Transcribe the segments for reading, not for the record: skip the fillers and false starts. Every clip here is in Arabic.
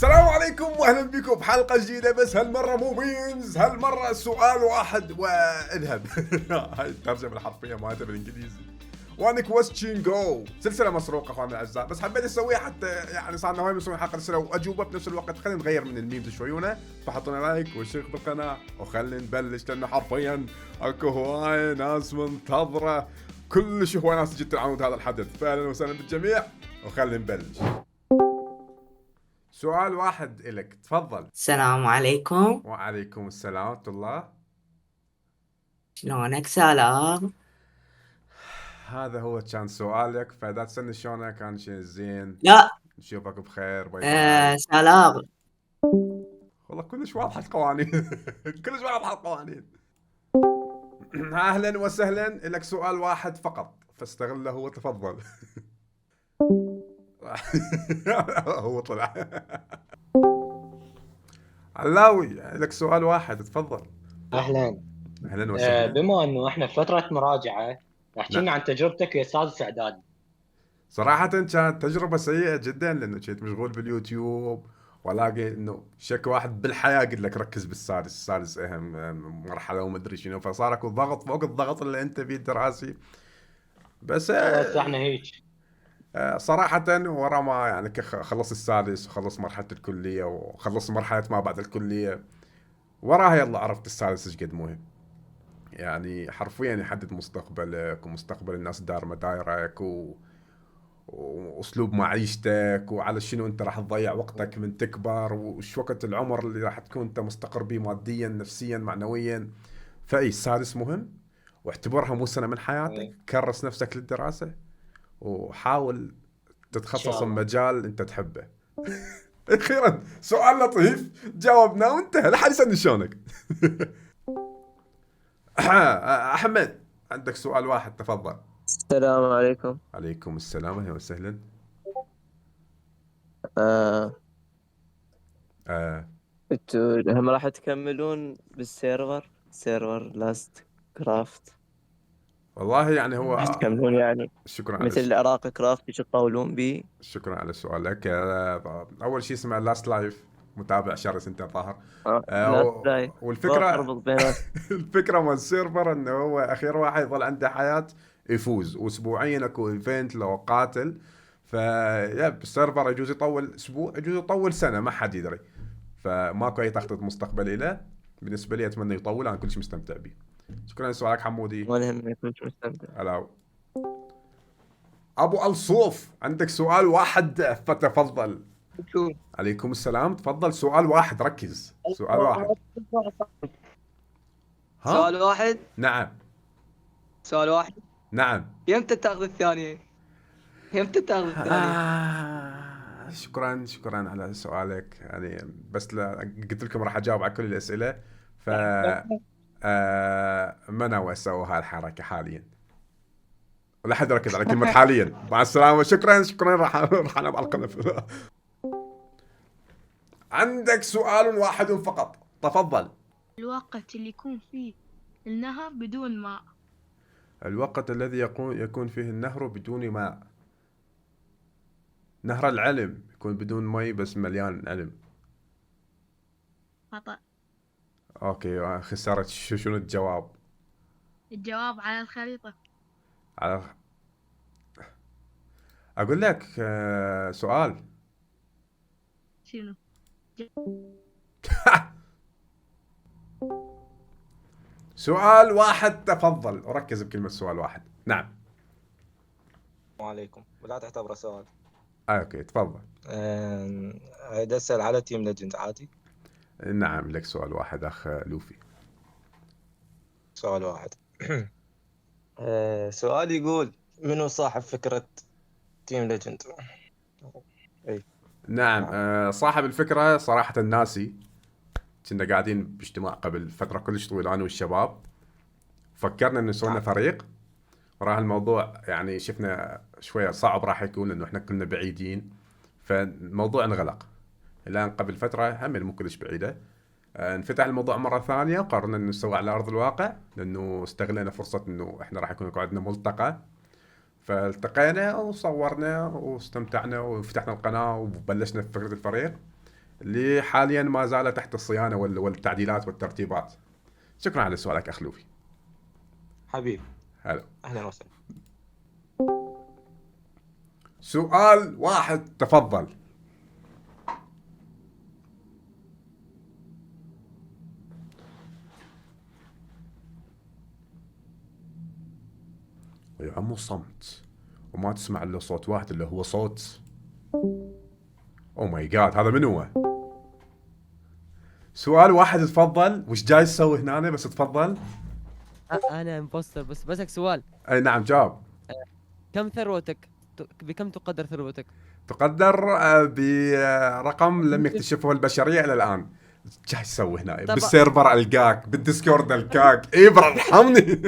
السلام عليكم واهلا بكم بحلقه جديده، بس هالمره مو ميمز، هالمره سؤال واحد واذهب. هاي الترجمه الحرفيه مالته بالانجليزي. وان كويستشن جو، سلسله مسروقه اخواننا الاعزاء، بس حبيت اسويها حتى يعني صار لنا هواي مسوين حلقه رساله واجوبه بنفس الوقت. خلينا نغير من الميمز شويونه، فحطونا لايك واشترك بالقناه وخلينا نبلش، لانه حرفيا اكو هواي ناس منتظره، كلش هواي ناس تجي تلعبون هذا الحدث. فاهلا وسهلا بالجميع وخلينا نبلش. سؤال واحد إلك، تفضل. السلام عليكم. وعليكم السلام ورحمة الله. شلونك سلام؟ هذا هو كان سؤالك، فإذا تسألني شلونك كان شيء زين. لا. نشوفك بخير، باي باي. سلام. والله كلش واضحة القوانين. كلش واضحة القوانين. أهلا وسهلا، لك سؤال واحد فقط فاستغله وتفضل. هو طلع. علاوي، لك سؤال واحد تفضل. أهلا. أهلا وسهلا. بما أنه إحنا في فترة مراجعة، احكي نعم، لنا عن تجربتك يا سادس إعدادي. صراحة كانت تجربة سيئة جدا، لأنه كنت مشغول باليوتيوب والاقي انه شك واحد بالحياة قلت لك ركز بالسادس، السادس اهم مرحلة ومدري شنو، فصار اكو ضغط فوق الضغط اللي انت فيه الدراسي. بس بس إحنا هيك. صراحة ورا ما يعني خلص السادس وخلص مرحلة الكلية وخلص مرحلة ما بعد الكلية، وراها يلا عرفت السادس ايش قد مهم. يعني حرفيا يحدد مستقبلك ومستقبل الناس دار مدايرك واسلوب معيشتك، وعلى شنو انت راح تضيع وقتك من تكبر، وش وقت العمر اللي راح تكون انت مستقر به ماديا نفسيا معنويا. فاي السادس مهم، واعتبرها مو سنة من حياتك، إن كرس نفسك للدراسة وحاول تتخصص شاء الله. بمجال انت تحبه. اخيرا سؤال لطيف جاوبناه وانتهى، لا حد يسالني شلونك. احمد، عندك سؤال واحد تفضل. السلام عليكم. عليكم السلام، اهلا وسهلا. آه، آه انتوا هم راح تكملون سيرفر لاست كرافت؟ والله يعني راح هو تكملون يعني شكرا على مثل العراق كرافت ايش تطولون بيه؟ شكرا على سؤالك. اول شيء اسمه لاست لايف، متابع شهر سنتين ظاهر. لا لا، والفكره، اربط بينات. الفكره مال السيرفر انه هو اخير واحد يظل عنده حياه يفوز، واسبوعيا اكو ايفنت لو قاتل. يب السيرفر يجوز يطول اسبوع، يجوز يطول سنه، ما حد يدري. فماكو اي تخطيط مستقبلي له. بالنسبه لي اتمنى يطول، انا كلش مستمتع به. شكرا لسؤالك حمودي. وانا هم كنت مستمتع. هلا ابو الصوف، عندك سؤال واحد فتفضل. شو؟ عليكم السلام، تفضل. سؤال واحد، ركز، سؤال واحد. ها؟ سؤال واحد. نعم. سؤال واحد. نعم. يمتى تاخذ الثانية؟ يمتى تاخذ الثانية؟ شكرا شكرا على سؤالك. يعني بس قلت لكم راح اجاوب على كل الاسئله، ف ما ناوي اسوي هالحركه حاليا، ولا حد يركز على كلمه حاليا. مع السلامه، شكرا شكرا، راح انام على القناه. عندك سؤال واحد فقط، تفضل. الوقت اللي يكون فيه النهر بدون ماء. الوقت الذي يكون فيه النهر بدون ماء. نهر العلم يكون بدون مي بس مليان علم. خطأ. اوكي، خسارة. شنو الجواب؟ الجواب على الخريطة. على اقول لك سؤال. شنو؟ سؤال واحد تفضل، وركز بكلمة سؤال واحد. نعم. السلام عليكم، ولا تعتبره سؤال. اوكي تفضل. أريد أسأل على تيم ليجند عادي. نعم، لك سؤال واحد اخ لوفي. سؤال واحد. سؤال يقول منو صاحب فكرة تيم ليجند؟ اي نعم، نعم. صاحب الفكرة صراحة ناسي. كنا قاعدين باجتماع قبل فترة كلش طويلة انا والشباب، فكرنا انه سوينا نعم. فريق. وراح الموضوع يعني شفنا شوية صعب راح يكون، لانه احنا كنا بعيدين، فالموضوع انغلق. الان قبل فترة هم مو كلش بعيدة انفتح الموضوع مرة ثانية، وقررنا انه نسوي على ارض الواقع، لانه استغلينا فرصة انه احنا راح يكون عندنا ملتقى. فالتقينا وصورنا واستمتعنا وفتحنا القناة وبلشنا في فكرة الفريق. اللي حاليا ما زال تحت الصيانة والتعديلات والترتيبات. شكرا على سؤالك أخ لوفي. حبيبي هلا. اهلا وسهلا. سؤال واحد تفضل. يا عمو صمت وما تسمع الا صوت واحد اللي هو صوت. او ماي جاد، هذا من هو؟ سؤال واحد تفضل. وش جاي تسوي هنا؟ بس تفضل. انا امبوستر، بس بسك سؤال. اي نعم جاوب. كم ثروتك؟ بكم تقدر ثروتك؟ تقدر برقم لم يكتشفه البشرية الى الان. جاي تسوي هنا؟ طب- بالسيرفر القاك، بالديسكورد القاك. ابرا ارحمني.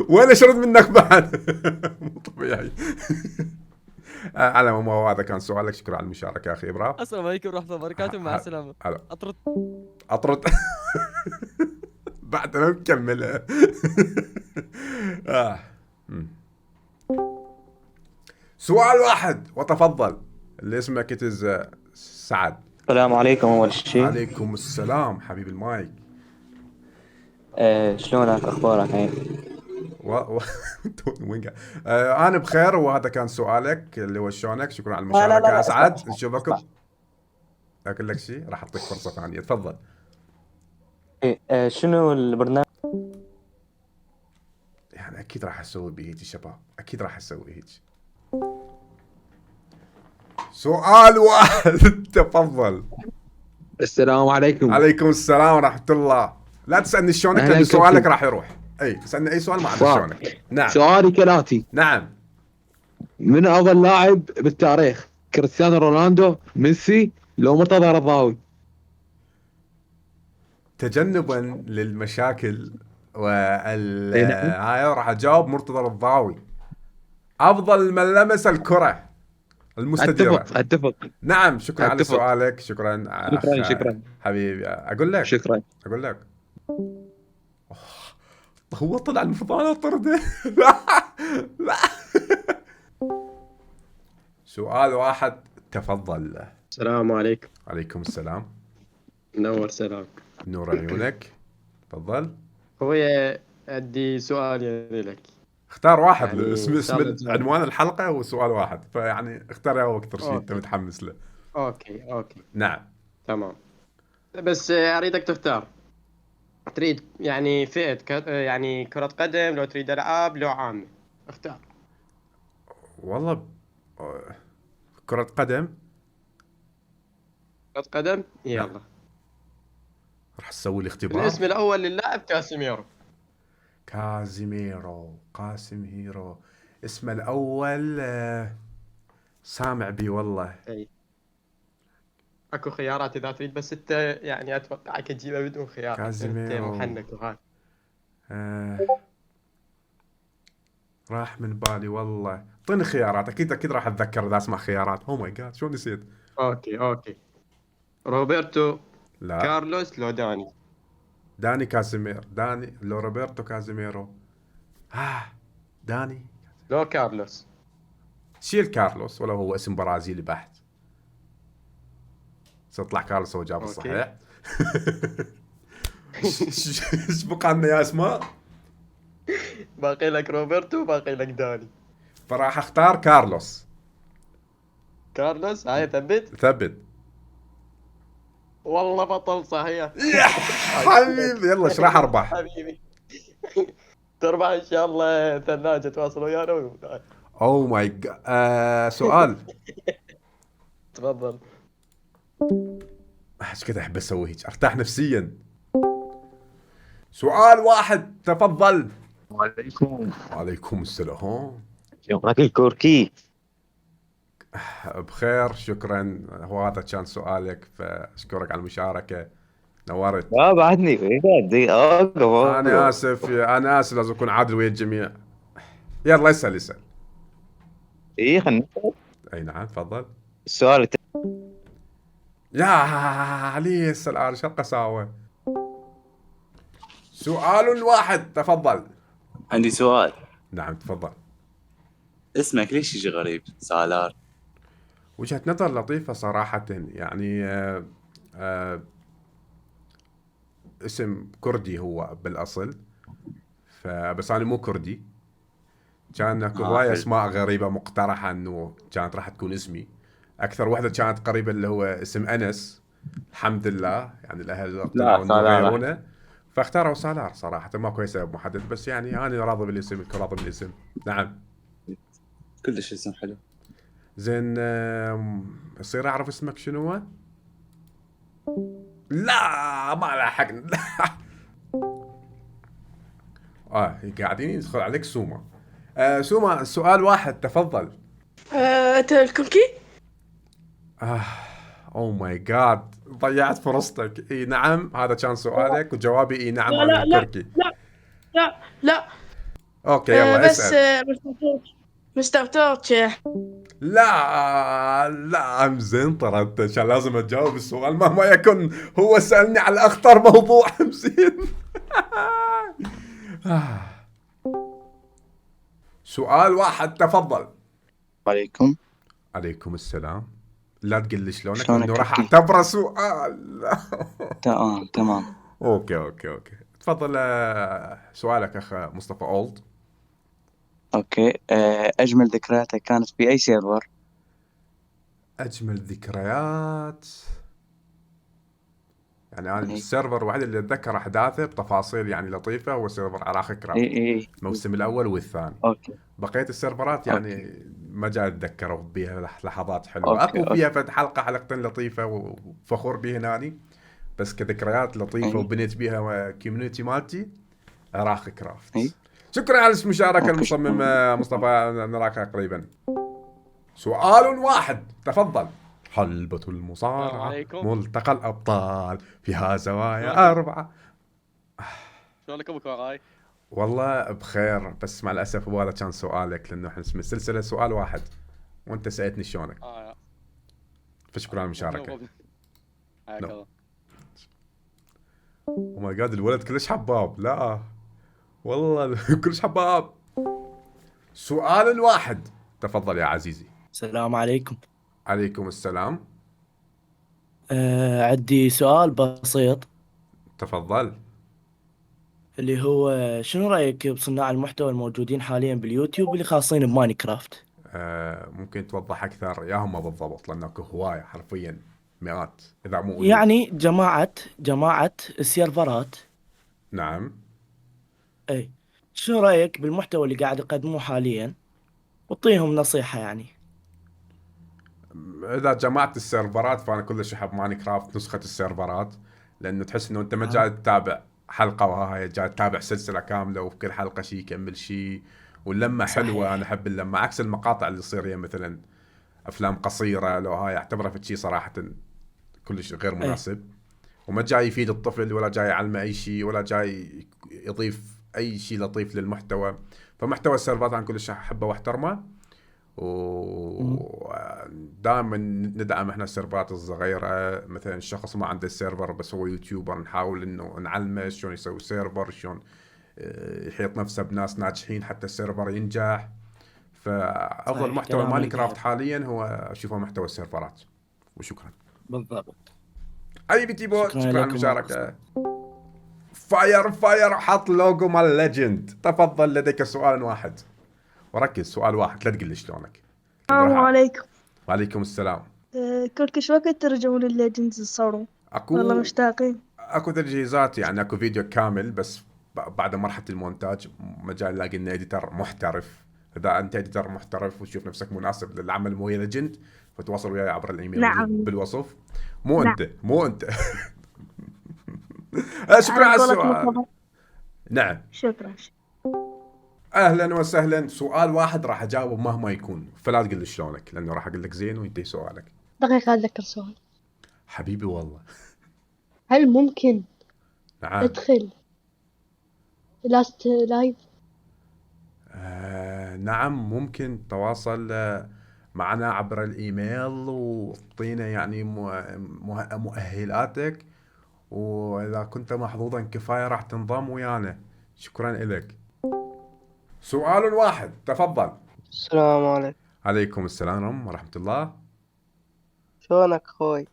وين اشرد منك بعد؟ مو طبيعي. على العموم هذا كان سؤالك. شكرا على المشاركة اخي ابراهيم. السلام عليكم ورحمه الله وبركاته، مع السلامه. هلا. اطرد. اطرد. بعد ما مكملها. مم. سؤال واحد وتفضل. اللي اسمك يتز سعد. السلام عليكم أول شيء. عليكم السلام حبيب المايك. شلونك أخبارك هين؟ وين قاعد؟ انا بخير. وهذا كان سؤالك اللي هو شلونك. شكرا على لا، لا، المشاركة لا، اسعد. اسمع. نشوفكم. اقول لك شيء، راح اعطيك فرصة ثانية. تفضل. شنو البرنامج؟ يعني اكيد راح اسوي بهيجي شباب، اكيد راح اسوي هيك. سؤال واحد. تفضل. السلام عليكم. عليكم السلام ورحمة الله. لا تسألني شلونك أهلاً لأن سؤالك كيف؟ راح يروح. اي تسألني اي سؤال ما عدا صح. شلونك. نعم. سؤالي كالآتي: نعم. من أفضل لاعب بالتاريخ؟ كريستيانو رونالدو، ميسي، لو مرتضى رضاوي؟ تجنبا للمشاكل أي نعم. هاي راح اجاوب مرتضى الضاوي. افضل من لمس الكرة المستديرة. أتفق. نعم. شكرا على أتفق. سؤالك. شكرا شكرا شكرا حبيبي. اقول لك شكرا. اقول لك أوه، هو طلع المفروض انا اطرده. لا لا. سؤال واحد تفضل. السلام عليكم. عليكم السلام. منور سلام. نور عيونك. تفضل. خويا عندي سؤال يعني لك. اختار واحد. يعني اسم سؤال- عنوان الحلقة وسؤال واحد، فيعني اختار يا اكثر شيء انت أوكي. متحمس له. اوكي نعم. تمام. بس اريدك تختار. تريد يعني فئة يعني كرة قدم، لو تريد العاب، لو عامة؟ اختار. والله كرة قدم. كرة قدم يلا. راح تسوي لي اختبار. الاسم الاول للاعب كاسيميرو. كازيميرو. قاسم هيرو. اسمه الأول سامع بي والله. اي اكو خيارات اذا تريد، بس انت يعني اتوقعك تجيبها بدون خيارات. انت كازيميرو. محنك وهاي. راح من بالي والله. اعطيني خيارات. اكيد راح اتذكر اذا اسمع خيارات. او ماي جاد شو نسيت. اوكي. روبرتو، لا. كارلوس، لو داني؟ داني كازيمير. داني لو روبرتو كازيميرو. داني. لو كارلوس. شيل كارلوس ولو هو اسم برازيلي بحت. سيطلع كارلوس هو جاب أوكي. الصحيح. ايش بقى عندنا يا اسماء؟ باقي لك روبرتو، باقي لك داني. فراح اختار كارلوس. كارلوس. هاي ثبت. ثبت. والله بطل صحيح. يا حبيبي يلا ايش راح اربح؟ حبيبي. تربح ان شاء الله ثلاجة تواصل ويانا. او ماي جاد. سؤال. تفضل. ايش كذا احب اسوي هيك ارتاح نفسيا. سؤال واحد تفضل. وعليكم. وعليكم السلام. شلونك الكوركي؟ بخير شكرا. هو هذا كان سؤالك، فاشكرك على المشاركة. نورت. لا بعدني انا اسف لازم اكون عادل ويا الجميع. يلا اسال. اي خلنا اي نعم تفضل. السؤال يا علي السؤال شو القساوة. سؤال واحد تفضل. عندي سؤال. نعم تفضل. اسمك ليش يجي غريب؟ سالار. وجهة نظر لطيفة صراحة. يعني اسم كردي هو بالاصل، فبس انا مو كردي. كان اكو هواية حلو. اسماء غريبة مقترحة انه كانت راح تكون اسمي. اكثر واحدة كانت قريبة اللي هو اسم انس، الحمد لله يعني الاهل اقتنعوا انه سالار. يغيرونه، فاختاروا سالار صراحة، ماكو سبب محدد، بس يعني انا راضي بالاسم، الكل راضي بالاسم. نعم. كلش اسم حلو. زين يصير اعرف اسمك شنو هو؟ لا ما لحقنا. لا. قاعدين يدخل عليك سوما. سوما سؤال واحد تفضل. الكركي؟ اوه ماي جاد، ضيعت فرصتك. اي نعم هذا كان سؤالك، وجوابي اي نعم لا هذا لا لا الكركي. لا لا. اوكي يلا بس اسال. مستر تورتش. لا لا زين ترى انت كان لازم تجاوب السؤال مهما يكن. هو سألني على اخطر موضوع. زين. سؤال واحد تفضل. عليكم. عليكم السلام. لا تقول لي شلونك شلونك لانه راح كركي؟ اعتبره سؤال. تمام. اوكي تفضل. سؤالك اخ مصطفى اولد. اوكي. اجمل ذكرياتك كانت في اي سيرفر؟ اجمل ذكريات يعني انا إيه. السيرفر الوحيد اللي اتذكر احداثه بتفاصيل يعني لطيفه هو سيرفر عراق كرافت. اي الموسم الاول والثاني. اوكي. بقيه السيرفرات يعني ما جاي اتذكر بيها لحظات حلوه. أوكي، اكو فيها فد حلقتين لطيفه وفخور بيها هناني، بس كذكريات لطيفه أي. وبنيت بيها كوميونتي مالتي عراق كرافت. أي. شكرا على المشاركه أوكي. المصمم مصطفى، نراك قريبا. سؤال واحد تفضل. حلبة السلام المصارعة عليكم. ملتقى الأبطال فيها زوايا 4. شلونك ابو كوراي؟ والله بخير، بس مع الأسف هذا كان سؤالك، لأنه احنا اسم السلسلة سؤال واحد وأنت سألتني شلونك. فشكرا على المشاركة. حياك No. الله. او ماي جاد الولد كلش حباب. لا والله كلش حباب. سؤال واحد تفضل يا عزيزي. السلام عليكم. عليكم السلام. عندي سؤال بسيط، تفضل. اللي هو شنو رأيك بصناع المحتوى الموجودين حاليا باليوتيوب اللي خاصين بماينكرافت؟ ممكن توضح أكثر يا هم بالضبط، لأنك هواية حرفيا مئات إذا مو ألوف. يعني جماعة السيرفرات. نعم. اي شنو رأيك بالمحتوى اللي قاعد يقدموه حاليا، وطيهم نصيحة يعني. إذا جمعت السيرفرات فأنا كلش أحب ماينكرافت نسخة السيرفرات، لأنه تحس إنه أنت ما جاي تتابع حلقة وهاي، جاي تتابع سلسلة كاملة وكل حلقة شيء يكمل شيء، واللمة صحيح. حلوة. أنا أحب اللمة عكس المقاطع اللي تصير هي مثلا أفلام قصيرة، لو هاي أعتبرها في شيء صراحة كلش غير مناسب. وما جاي يفيد الطفل ولا جاي يعلمه أي شيء ولا جاي يضيف أي شيء لطيف للمحتوى. فمحتوى السيرفرات أنا كلش أحبه واحترمه، ودائما ندعم احنا السيرفرات الصغيره. مثلا الشخص ما عنده سيرفر بس هو يوتيوبر، نحاول انه نعلمه شلون يسوي سيرفر، شلون يحيط نفسه بناس ناجحين حتى السيرفر ينجح. فافضل صحيح، محتوى كلام ماينكرافت إيجابي. حاليا هو اشوفه محتوى السيرفرات. وشكرا. بالضبط. اي بي تي بوت، شكراً شكرا على لكم المشاركه. فاير حط لوجو مال ليجند. تفضل لديك سؤال واحد، وركز سؤال واحد لا تقول لي شلونك. السلام عليكم. وعليكم السلام. كل شو وقت ترجعون الليجندز تصورون؟ والله مشتاقين. اكو تجهيزات يعني، اكو فيديو كامل بس بعد مرحله المونتاج مجال نلاقي لنا اديتر محترف. اذا انت اديتر محترف وتشوف نفسك مناسب للعمل ويا ليجند فتواصل وياي عبر الايميل نعم. بالوصف. مو نعم. انت شكرا على السؤال. نعم شكرا. اهلا وسهلا. سؤال واحد راح اجاوب مهما يكون، فلا تقول لي شلونك لانه راح اقول لك زين وينتهي سؤالك. دقيقة أتذكر سؤال. حبيبي والله. هل ممكن نعم. أدخل لاست لايف؟ نعم ممكن تواصل معنا عبر الايميل وتعطينا يعني مؤهلاتك، واذا كنت محظوظا كفايه راح تنضم ويانا. شكرا لك. سؤال واحد تفضل. السلام عليكم. عليكم السلام ورحمه الله. شلونك اخوي؟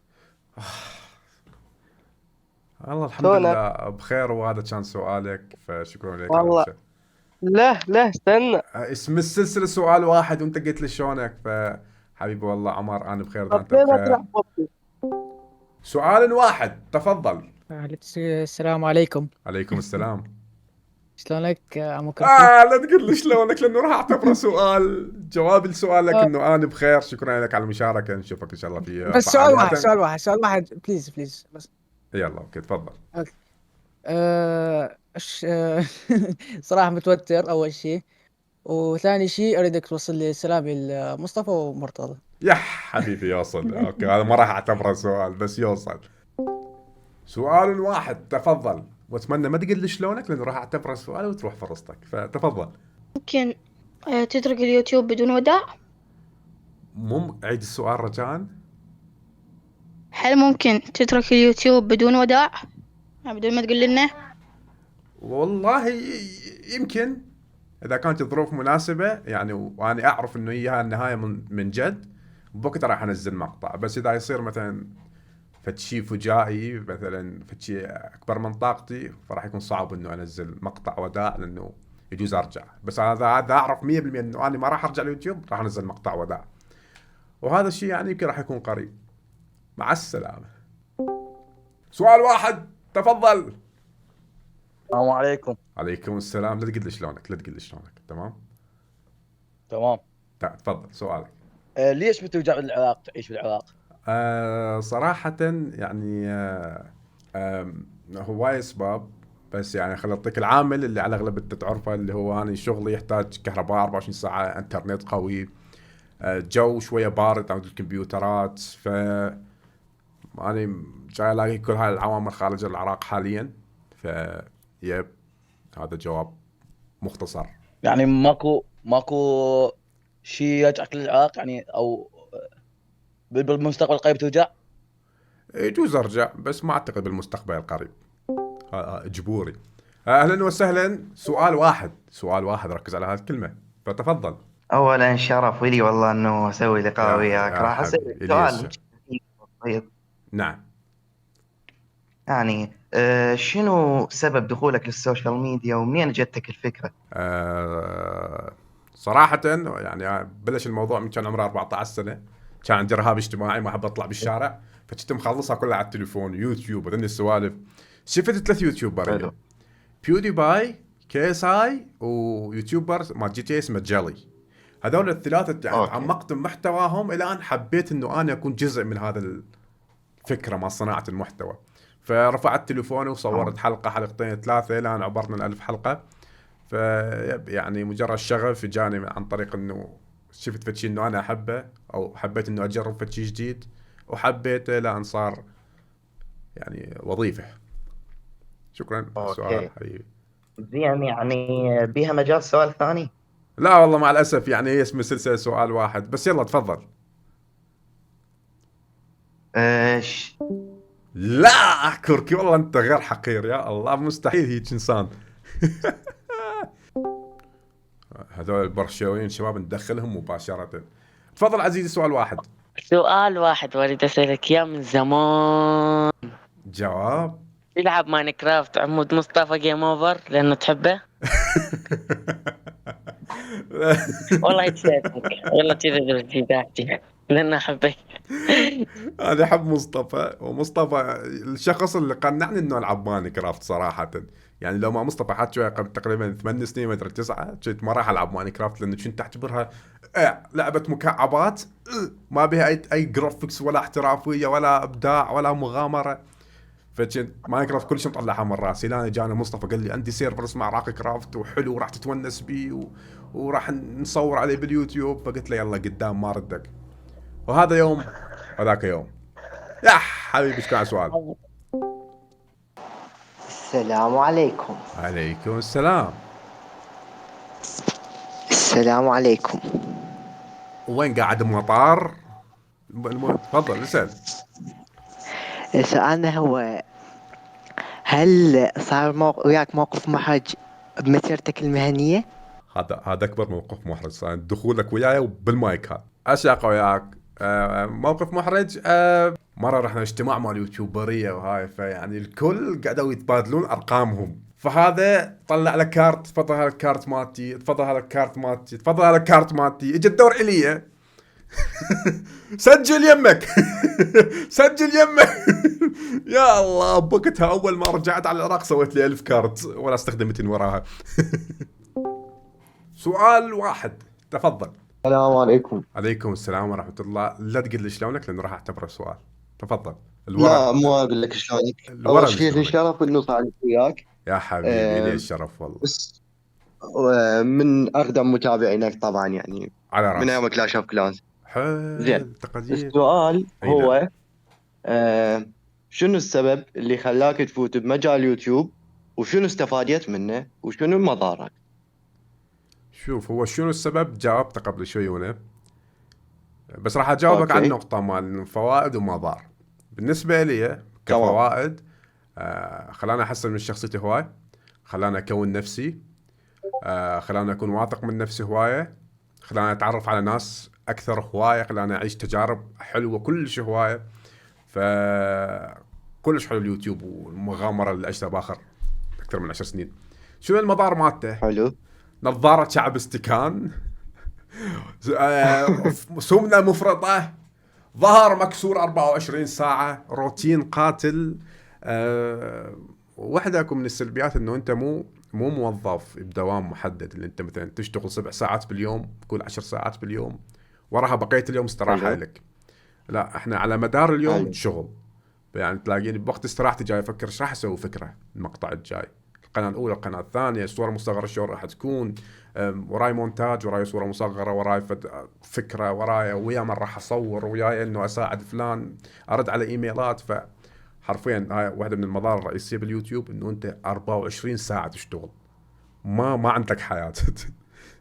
الله الحمد شلونك؟ لله بخير، وهذا كان سؤالك، فشكرا لك. والله لا استنى. اسم السلسلة سؤال واحد وانت قلت لي شلونك، فحبيبي والله عمر انا بخير اذا انت بخير. سؤال واحد تفضل. السلام عليكم. عليكم السلام. شلونك عمو لا تقول لي شلونك لانه راح اعتبره سؤال. جوابي لسؤالك انه انا بخير، شكرا لك على المشاركة، نشوفك ان شاء الله في بس سؤال واحد بليز بس. يلا اوكي تفضل. صراحة متوتر أول شيء، وثاني شيء أريدك توصل لي سلامي لمصطفى ومرتضى. يا حبيبي يوصل. اوكي هذا ما راح اعتبره سؤال بس يوصل. سؤال واحد تفضل، واتمنى ما تقول لي شلونك لانه راح اعتبره سؤال وتروح فرصتك، فتفضل. ممكن تترك اليوتيوب بدون وداع؟ عيد السؤال رجاء. هل ممكن تترك اليوتيوب بدون وداع؟ بدون ما تقول لنا؟ والله يمكن اذا كانت الظروف مناسبة يعني، وانا اعرف انه هي النهاية من جد، بوقتها راح انزل مقطع. بس اذا يصير مثلا فتشي فجائي، مثلا فتشي اكبر من طاقتي، فراح يكون صعب انه انزل مقطع وداع لانه يجوز ارجع. بس هذا اعرف 100% انه انا ما راح ارجع اليوتيوب، راح انزل مقطع وداع، وهذا الشيء يعني يمكن راح يكون قريب. مع السلامة. سؤال واحد تفضل. السلام عليكم. عليكم السلام. لا تقول لي شلونك. تمام تفضل سؤالك. ليش بترجع بالعراق تعيش بالعراق؟ صراحة يعني هواي اسباب، بس يعني خل اعطيك العامل اللي على اغلب انت تعرفه، اللي هو انا شغلي يحتاج كهرباء 24 ساعة، انترنت قوي، جو شوية بارد عند الكمبيوترات، ف أنا جاي ألاقي كل هاي العوامل خارج العراق حاليا. يب هذا جواب مختصر. يعني ماكو شيء يرجعك للعراق يعني، او بالمستقبل القريب ترجع؟ يجوز ارجع بس ما اعتقد بالمستقبل القريب، اجبوري. اهلا وسهلا. سؤال واحد ركز على هذه الكلمة، فتفضل. اولا شرف لي والله انه اسوي لقاء وياك. راح اسالك سؤال بسيط. نعم. يعني شنو سبب دخولك للسوشيال ميديا ومنين جتك الفكرة؟ صراحة يعني بلش الموضوع من كان عمره 14 سنة، كان عندي رهاب اجتماعي، ما احب اطلع بالشارع، فكنت مخلصها كلها على التليفون، يوتيوب وذني السوالف. شفت 3 يوتيوبر، بيودي باي، KSI، ويوتيوبر ما جي تي اسمه جيلي. هذول الثلاثة يعني تعمقت بمحتواهم الى ان حبيت انه انا اكون جزء من هذا الفكرة مع صناعة المحتوى. فرفعت تليفوني وصورت حلقة حلقتين 3 الى ان عبرنا 1000 حلقة. يعني مجرد شغف جاني عن طريق انه شفت فتشي انه انا احبه، او حبيت انه اجرب فتشي جديد، وحبيته لان صار يعني وظيفة. شكرا على السؤال حبيبي. زين، يعني بيها مجال سؤال ثاني؟ لا والله مع الاسف، يعني هي اسم السلسلة سؤال واحد بس. يلا تفضل. لا كركي والله انت غير حقير، يا الله مستحيل هيك انسان. هذول البرشويين شباب ندخلهم مباشرة. تفضل عزيزي. سؤال واحد اريد اسالك اياه من زمان. جواب. تلعب ماينكرافت عمود مصطفى جيم اوفر لانه تحبه؟ والله يتشافك والله كذا درجتي تحتي لانه احبك. انا احب مصطفى، ومصطفى الشخص اللي قنعني انه العب ماينكرافت صراحة. يعني لو ما مصطفى حد شوية قبل تقريبا 8 سنين ما ادري 9، كنت ما راح العب ماينكرافت لانه كنت اعتبرها لعبة مكعبات ما بها اي جرافيكس ولا احترافية ولا ابداع ولا مغامرة. فكنت ماينكرافت كل شيء مطلعها من راسي. لان جاني مصطفى قال لي عندي سيرفر اسمه عراقي كرافت وحلو وراح تتونس بيه وراح نصور عليه باليوتيوب. فقلت له يلا قدام ما ردك. وهذا يوم وذاك يوم. يا حبيبي ايش كان سؤال؟ السلام عليكم. عليكم السلام. السلام عليكم. وين قاعد بمطار؟ تفضل اسأل. سؤالنا هو هل صار وياك موقف محرج بمسيرتك المهنية؟ هذا اكبر موقف محرج صار دخولك وياي وبالمايك. هذا اشياء وياك موقف محرج. مرة رحنا اجتماع مال يوتيوبرية وهاي، فيعني الكل قعدوا يتبادلون ارقامهم، فهذا طلع لك كارت، تفضل هذا الكارت مالتي، تفضل هذا الكارت مالتي، تفضل هذا الكارت مالتي. اجى الدور الي سجل يمك سجل يمك. يا الله، بوقتها اول ما رجعت على العراق سويت لي 1000 كارت ولا استخدمتني وراها. سؤال واحد، تفضل. السلام عليكم. عليكم السلام ورحمة الله. لا تقول لي شلونك لأنه راح أعتبره سؤال. تفضل. لا مو أقول لك شلونك. أول شيء لي شرف إنه صعدت وياك. يا حبيبي لي الشرف والله. بس من أقدم متابعينك طبعا، يعني على رأس. من أيام كلاش أوف كلانز. زين. السؤال هو شنو السبب اللي خلاك تفوت بمجال اليوتيوب، وشنو استفاديت منه، وشنو المضارات؟ شوف، هو شنو السبب جاوبته قبل شوي هنا، بس راح أجاوبك على النقطة مال فوائد ومضار. بالنسبة لي كفوائد، خلاني أحسن من شخصيتي هواي، خلاني أكون نفسي، خلاني أكون واثق من نفسي هواية، خلاني أتعرف على ناس أكثر هواية، خلاني أعيش تجارب حلوة كلش هواية. كلش حلو اليوتيوب والمغامرة اللي عشتها بآخر أكثر من 10 سنين. شنو المضار مالته؟ حلو. نظارة شعب استكان، سمنة مفرطة، ظهر مكسور 24 ساعة، روتين قاتل. واحدة من السلبيات انه انت مو موظف بدوام محدد، اللي انت مثلا تشتغل 7 ساعات باليوم، تقول 10 ساعات باليوم، وراها بقية اليوم استراحة لك. لا، احنا على مدار اليوم شغل، يعني تلاقيني بوقت استراحتي جاي افكر ايش راح اسوي، فكرة المقطع الجاي، القناة الأولى، القناة الثانية، الصورة المصغرة شلون راح تكون، وراي مونتاج، وراي صورة مصغرة، وراي فكرة، وراي ويا من راح أصور، وياي إنه أساعد فلان، أرد على إيميلات. فحرفيا هاي واحدة من المظاهر الرئيسية باليوتيوب، إنه أنت 24 ساعة تشتغل، ما عندك حياة.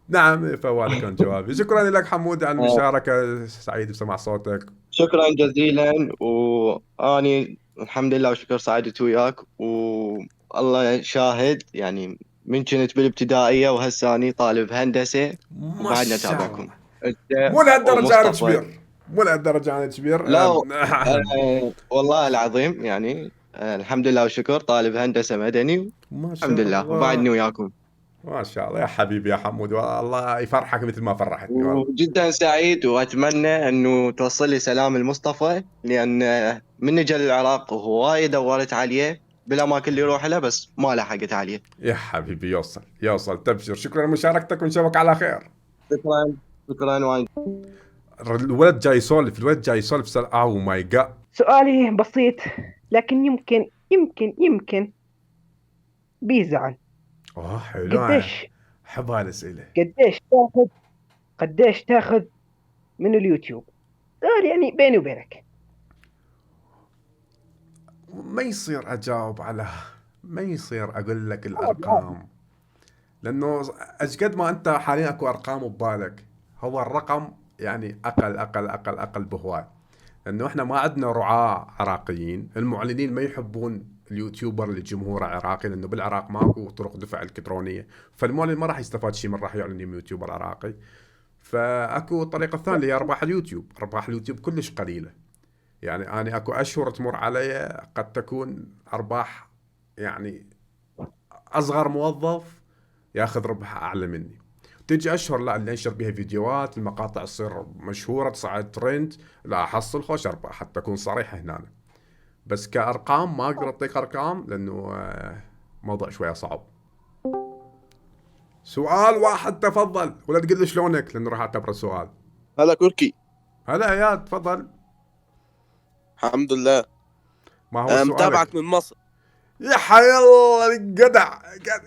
نعم، فهذا كان جوابي. شكرا لك حمود على المشاركة، سعيد بسماع صوتك. شكرا جزيلا، وأني الحمد لله وشكر سعدت وياك، والله شاهد يعني من كنت بالابتدائية وهساني طالب هندسة وبعدنا تابعكم. مو لهالدرجة أنا كبير، مو لهالدرجة أنا كبير. لا والله العظيم يعني الحمد لله والشكر طالب هندسة مدني الحمد لله، وبعدني وياكم. ما شاء الله يا حبيبي يا حمود، والله يفرحك مثل ما فرحتني. وجدا سعيد، وأتمنى أنه توصل لي سلام المصطفى، لأن من جا العراق وهواي دورت عليه بالأماكن اللي يروح لها، بس ما لحقت عليه. يا حبيبي يوصل، تبشر. شكرا لمشاركتك ونشوفك على خير. شكرا وايد. الولد جاي يسولف أو ماي جاد. سؤالي بسيط، لكن يمكن بيزعل. حلو. قديش حب هالأسئلة. قديش تاخذ من اليوتيوب؟ يعني بيني وبينك ما يصير أجاوب ما يصير أقول لك الأرقام، لأنه أجد ما أنت حاليا أكو أرقام ببالك، هو الرقم يعني أقل بهواي، لأنه إحنا ما عندنا رعاة عراقيين. المعلنين ما يحبون اليوتيوبر اللي جمهوره عراقي، لأنه بالعراق ماكو طرق دفع إلكترونية، فالمعلن ما راح يستفاد شيء من راح يعلن يوتيوبر عراقي. فأكو الطريقة الثانية اللي هي أرباح اليوتيوب كلش قليلة. يعني أنا أكو أشهر تمر علي قد تكون أرباح يعني أصغر موظف ياخذ ربح أعلى مني. تجي أشهر لا اللي أنشر بها فيديوهات، المقاطع تصير مشهورة، تصعد ترند، لا أحصل خوش أرباح، حتى أكون صريح هنا. بس كأرقام ما أقدر أعطيك أرقام، لأنه موضوع شوية صعب. سؤال واحد تفضل، ولا تقول لي شلونك لأنه راح أعتبره سؤال. هلا كوركي. هلا اياد، تفضل. الحمد لله. ما هو سؤالك؟ متابعك من مصر. يا حي الله،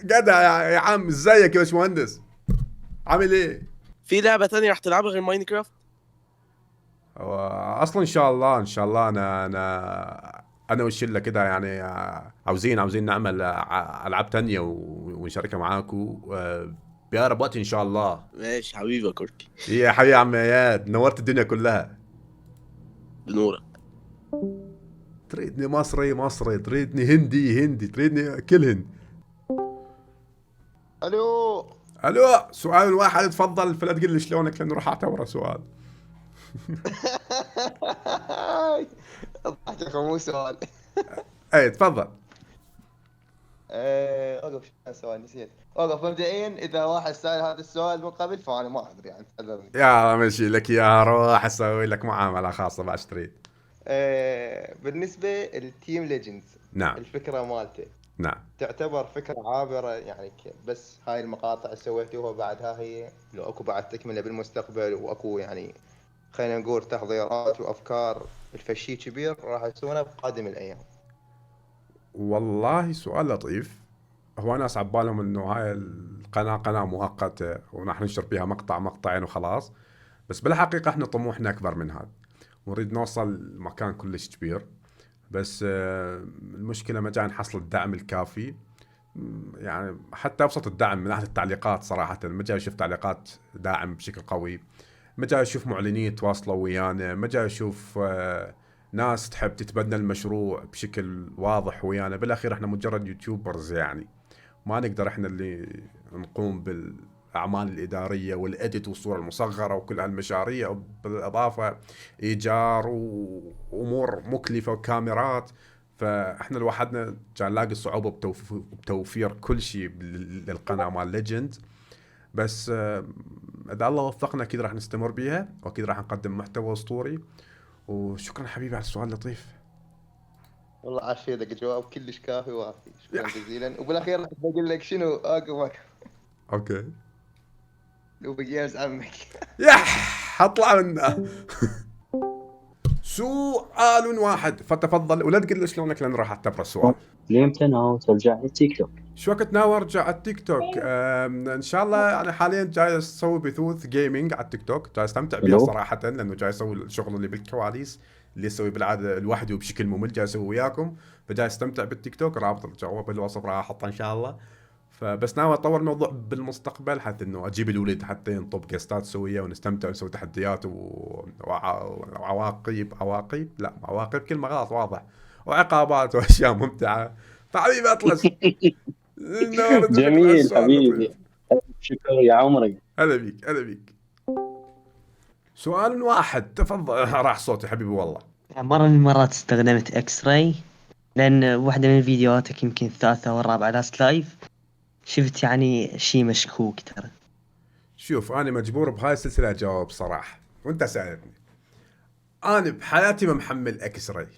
جدع يا عم. ازيك يا باشمهندس، عامل ايه؟ في لعبة تانية راح تلعبها غير ماينكرافت؟ اصلا ان شاء الله انا والشله كده يعني عاوزين نعمل العاب تانية ونشاركها معاكم بأقرب وقت ان شاء الله. ماشي حبيبي يا كوركي. يا حبيبي يا عم اياد، نورت الدنيا كلها. بنورك. تريدني مصري، تريدني هندي، تريدني كل هند. الو، سؤال واحد تفضل، فلا تقول لي شلونك لانه راح اعتبره سؤال. اضحك يا اخي مو سؤال. اي تفضل. اوقف سؤال نسيت. اوقف مبدئيا اذا واحد سأل هذا السؤال من قبل فانا ما ادري يعني تعذرني. يا ماشي لك يا روح اسوي لك معامله خاصه بعد تريد. بالنسبه للتيم ليجندز، نعم الفكره مالته نعم تعتبر فكره عابره يعني بس هاي المقاطع اللي سويتوها بعدها هي لو اكو بعد تكمله بالمستقبل واكو يعني خلينا نقول تحضيرات وافكار الفشي كبير راح يسوونها بقادم الايام؟ والله سؤال لطيف. هو ناس عبالهم انه هاي القناه قناه مؤقته وراح ننشر فيها مقطع مقطعين وخلاص، بس بالحقيقه احنا طموحنا اكبر من هذا ونريد نوصل لمكان كلش كبير. بس المشكله ما جاي نحصل الدعم الكافي. يعني حتى ابسط الدعم من ناحيه التعليقات صراحه ما جاي اشوف تعليقات داعم بشكل قوي، ما جاي اشوف معلنين يتواصلوا ويانا، ما جاي اشوف ناس تحب تتبنى المشروع بشكل واضح ويانا. بالاخير احنا مجرد يوتيوبرز يعني ما نقدر احنا اللي نقوم بالاعمال الاداريه والاديت والصوره المصغره وكل هالمشاريع، بالاضافه ايجار وامور مكلفه وكاميرات. فاحنا لوحدنا كان نلاقي صعوبه بتوفير كل شيء للقناه مال ليجند. بس اذا الله وفقنا اكيد راح نستمر بيها واكيد راح نقدم محتوى اسطوري. وشكرا حبيبي على السؤال اللطيف. والله عافيتك جواب كلش كافي وافي، شكرا جزيلا. وبالاخير راح بقول لك شنو اقوى اوكي لو بقياس عمك. يح اطلع منه. سؤال واحد فتفضل ولا تقول لي شلونك لان راح اعتبره السؤال. ليمتى ناوي ترجع للتيك توك؟ شو وقت ناوي ارجع على التيك توك؟ ان شاء الله انا حاليا جاي اسوي بثوث جيمنج على التيك توك، جاي استمتع بيها صراحه لانه جاي اسوي الشغل اللي بالكواليس اللي اسوي بالعاده لوحدي وبشكل ممل، جاي اسوي وياكم فجاي استمتع بالتيك توك. رابط الجواب بالوصف راح احطه ان شاء الله. فبس ناوي اطور الموضوع بالمستقبل حتى انه اجيب الولد حتى نطب قصات سويه ونستمتع ونسوي تحديات وعواقب لا عواقب كلمه غلط واضح وعقابات واشياء ممتعه. فحبيبي اطلس. جميل حبيبي، شكرا يا عمري. هلا بيك هلا بيك. سؤال واحد تفضل. راح صوتي حبيبي والله. مرة من المرات استخدمت اكس راي لان واحدة من فيديوهاتك يمكن الثالثة او الرابعة لاست لايف شفت يعني شي مشكوك ترى. شوف انا مجبور بهاي السلسلة اجاوب صراحة وانت سألتني. انا بحياتي ما محمل اكس راي.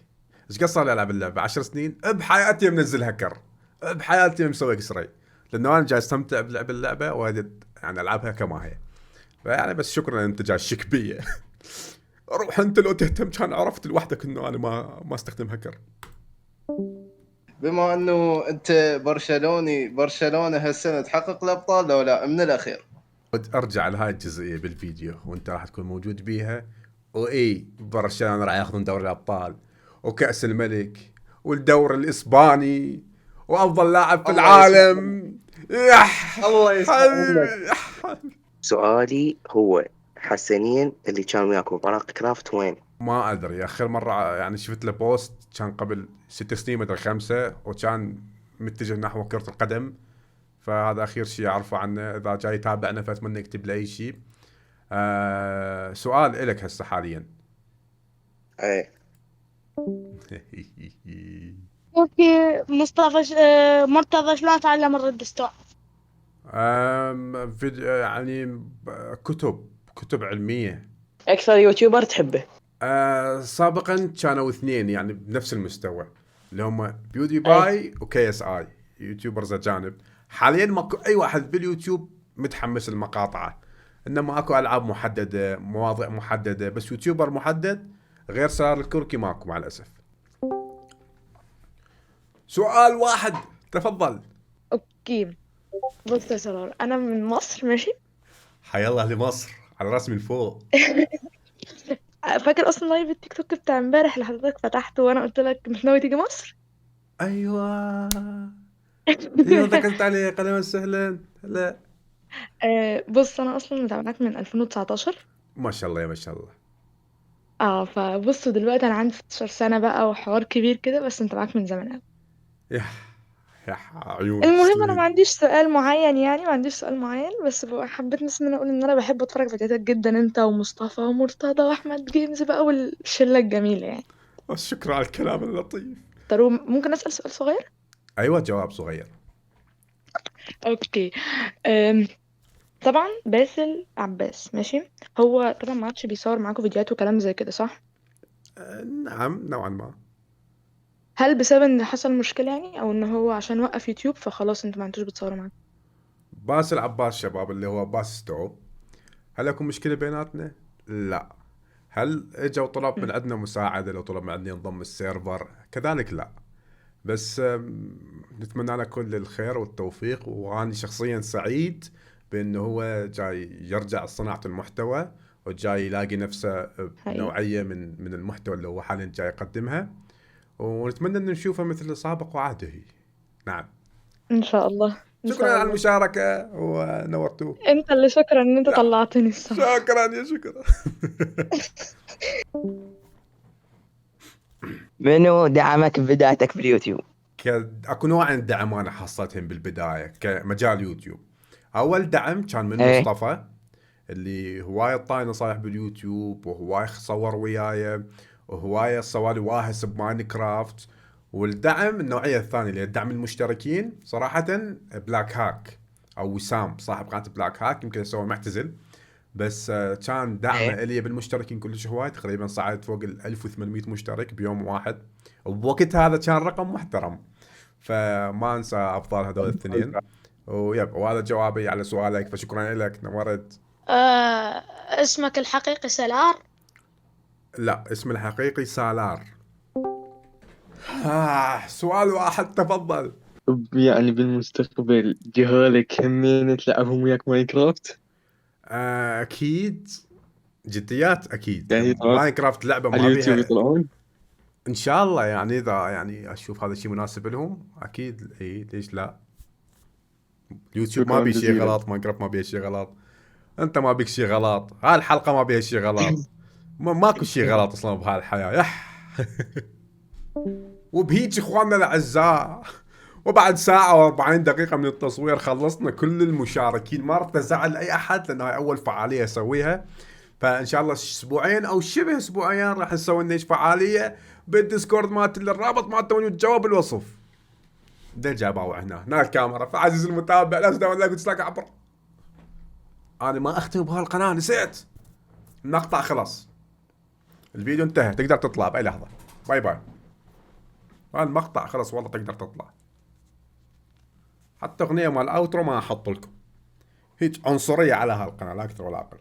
ايش قد صار لي العب اللعبة 10 سنين بحياتي منزل هكر، بحياتي مسوي اكس راي لانه انا جاي استمتع بلعب اللعبة وادد يعني العبها كما هي. فيعني بس شكرا انت جاي شك بي. روح انت لو تهتم كان عرفت لوحدك انه انا ما استخدم هكر. بما انه انت برشلوني، برشلونة هالسنة تحقق الابطال لو لا من الاخير؟ ارجع لهاي الجزئية بالفيديو وانت راح تكون موجود بيها. واي برشلونة راح ياخذون دوري الابطال وكأس الملك والدوري الاسباني وافضل لاعب في العالم. الله يسلمك. سؤالي هو حسنين اللي كان وياكم فرق كرافت وين؟ ما ادري اخر مرة يعني شفت له بوست كان قبل 6 سنين مدري 5 وكان متجه نحو كرة القدم. فهذا اخير شيء اعرفه عنه. اذا جاي يتابعنا فاتمنى يكتب لي اي شيء. سؤال الك هسه حاليا. ايه اوكي مصطفى مرتضى شلون تعلم الريدستون؟ فيديو يعني كتب علمية. اكثر يوتيوبر تحبه؟ سابقا كانوا 2 يعني بنفس المستوى اللي هم بيودي باي وكي اس اي يوتيوبرز اجانب. حاليا ماكو اي واحد باليوتيوب متحمس المقاطعة، انما اكو العاب محددة مواضيع محددة بس يوتيوبر محدد غير سار الكركي ماكو مع الاسف. سؤال واحد تفضل. اوكي بص يا سرور، انا من مصر ماشي. حيا الله لمصر على راسي من فوق. فاكر اصلا لايف التيك توك بتاع امبارح اللي حضرتك فتحته وانا قلت لك مش ناوي تيجي مصر؟ ايوه ايوه ذكرت عليه. اهلا وسهلا. لا بص انا اصلا متابعك من 2019. ما شاء الله يا ما شاء الله. فبصوا دلوقتي انا عندي 16 سنة بقى وحوار كبير كده بس متابعك من زمان قوي. يا يا عيون المهم انا تسلمين. ما عنديش سؤال معين، يعني ما عنديش سؤال معين، بس حبيت بس ان انا اقول ان انا بحب اتفرج فيديوهات جدا، انت ومصطفى ومرتضى واحمد جيمز بقى والشله الجميله يعني. شكرا على الكلام اللطيف. طب ممكن اسال سؤال صغير؟ ايوه جواب صغير. اوكي. أم... طبعا باسل عباس ماشي، هو طبعا ما عادش بيصور معاكم فيديوهات وكلام زي كده صح؟ نعم نوعا ما. هل بسبب ان حصل مشكله يعني، او ان هو عشان وقف يوتيوب فخلاص انتوا ما عندوش بتصوروا معاه؟ باسل عباس شباب اللي هو باس ستو، هل اكو مشكله بيناتنا؟ لا. هل اجى وطلب من عندنا مساعده لو طلب من عندنا ينضم السيرفر؟ كذلك لا. بس نتمنى له كل الخير والتوفيق، وانا شخصيا سعيد بانه هو جاي يرجع صناعه المحتوى، وجاي يلاقي نفسه بنوعيه من المحتوى اللي هو حاليا جاي يقدمها، ونتمنى ان نشوفه مثل سابق وعهده. نعم. ان شاء الله. شكرا على المشاركه ونورتوه. انت اللي شكرا ان انت طلعتني الصراحه. شكرا يا شكرا. منو دعمك ببدايتك باليوتيوب؟ اكو نوعين دعم انا حصلتهم بالبدايه كمجال يوتيوب. اول دعم كان من ايه. مصطفى، اللي هوايه طاي نصايح باليوتيوب، وهوايه صور وياي، وهوايه سوالي واهس بماينكرافت. والدعم النوعيه الثانيه اللي هي دعم المشتركين صراحه بلاك هاك، او وسام صاحب قناه بلاك هاك، يمكن هسه هو معتزل، بس كان دعمه الي بالمشتركين كلش هواي. تقريبا صعد فوق ال 1800 مشترك بيوم واحد، وبوقت هذا كان رقم محترم، فما انسى افضال هذول الاثنين. وهذا جوابي على سؤالك، فشكرا لك نورت. اسمك الحقيقي سلار؟ لا، اسمي الحقيقي سالار. سؤال واحد تفضل. يعني بالمستقبل جهالك همين تلعبهم وياك ماينكرافت؟ اكيد جديات اكيد. يعني ماينكرافت لعبه على ما اليوتيوب بيها يطلعون؟ ان شاء الله، يعني اذا يعني اشوف هذا الشيء مناسب لهم اكيد اي، ليش لا. اليوتيوب ما شكراً بيه شيء جزيلاً. غلط، ماينكرافت ما بيه شيء غلط، انت ما بيك شيء غلط، هاي الحلقه ما بيها شيء غلط. ماكو شيء غلط اصلا بهاي الحياه. يح. وبهيج اخواننا الاعزاء، وبعد ساعة و40 دقيقة من التصوير خلصنا كل المشاركين. ما رحت ازعل اي احد لانه هاي اول فعالية اسويها، فان شاء الله اسبوعين او شبه اسبوعين راح نسوي لنا فعالية بالديسكورد مالت الرابط مالته والجواب بالوصف. دجا باوع هنا الكاميرا. فعزيز المتابع لا تنسى لايك وتسلاك عبر. انا ما اختم بهالقناة، نسيت. المقطع خلص، الفيديو انتهى، تقدر تطلع باي لحظة. باي باي. المقطع خلص والله، تقدر تطلع. حتى اغنية مال اوترو ما احط لكم، هيك عنصرية على هالقناة لا اكثر ولا اقل.